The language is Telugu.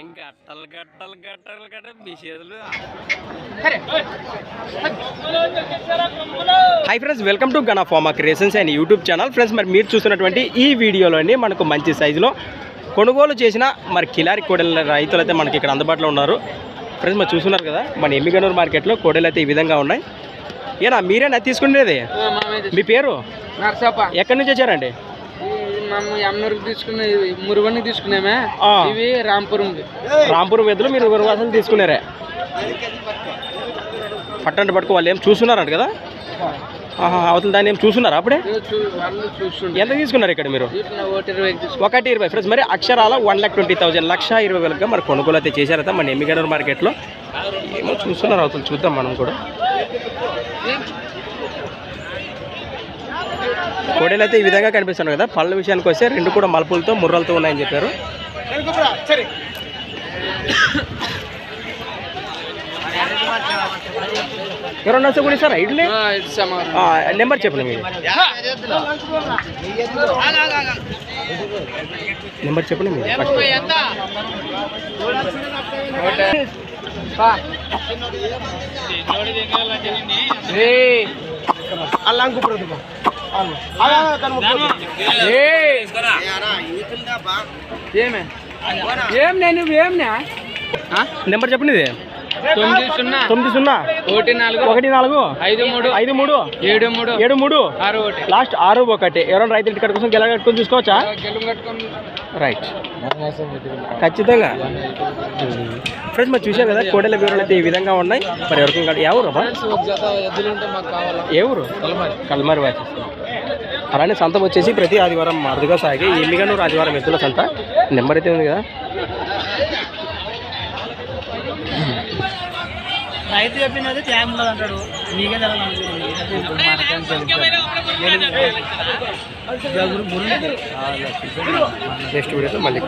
ఇంకా గట్టలు గట్టలు గట్టలు గట్ట మీ చేతులు. Hi friends, welcome to Gana pharma creations and YouTube channel. Friends, మరి మీరు చూస్తున్నటువంటి ఈ వీడియోలోని మనకు మంచి సైజులో కొనుగోలు చేసిన మరి కిలారి కోడెల రైతులు అయితే మనకి ఇక్కడ అందుబాటులో ఉన్నారు. ఫ్రెండ్స్, మరి చూస్తున్నారు కదా మన ఎమ్మిగనూరు మార్కెట్లో కోడెలు అయితే ఈ విధంగా ఉన్నాయి. ఏనా మీరేనా తీసుకునేది? మీ పేరు? ఎక్కడి నుంచి వచ్చారండి? తీసుకున్నామే. ఇవి రాంపురం ఎద్దులు మీరు అసలు తీసుకున్నారే? పట్టండి పట్టుకో. వాళ్ళు ఏం చూస్తున్నారంట కదా? అవతల దాన్ని ఏం చూస్తున్నారా? అప్పుడే ఎంత తీసుకున్నారు ఇక్కడ మీరు? 1,20,000. ఫ్రెండ్స్, మరి అక్షరాల 1,20,000 1,20,000 మరి కొనుగోలు అయితే చేశారట మన ఎమ్మిగనూరు మార్కెట్లో. ఏమో చూస్తున్నారు అవతల, చూద్దాం మనం కూడా. కోడెలు అయితే ఈ విధంగా కనిపిస్తున్నాయి కదా. పళ్ళ విషయానికి వస్తే రెండు కూడా మలుపులతో ముర్రలతో ఉన్నాయని చెప్పారు. ఎవరన్నా కూడా సార్ ఇడ్లీ నెంబర్ చెప్పండి. మీరు నెంబర్ చెప్పండి. మీరు నెంబర్ చెప్పండి. ఇది 9014535373 లాస్ట్ 61. ఎవరైనా రైతు ఇంటి కోసం గెల కట్టుకొని చూసుకోవచ్చా? రైట్, ఖచ్చితంగా. ఫ్రెండ్స్, మరి చూసారు కదా కోడెల వివరాలు అయితే ఈ విధంగా ఉన్నాయి. మరి ఎవరికి ఎవరు కల్మారి వాచెస్. అలానే సంతం వచ్చేసి ప్రతి ఆదివారం అరుదుగా సాగే ఎమ్మిగనూరు ఆదివారం ఎద్దుల సంత. నెంబర్ అయితే ఉంది కదా. రైతు చెప్పినది ట్యామ్ ఉండదు అంటాడు. మీకే నెక్స్ట్ వీడియోతో మళ్ళీ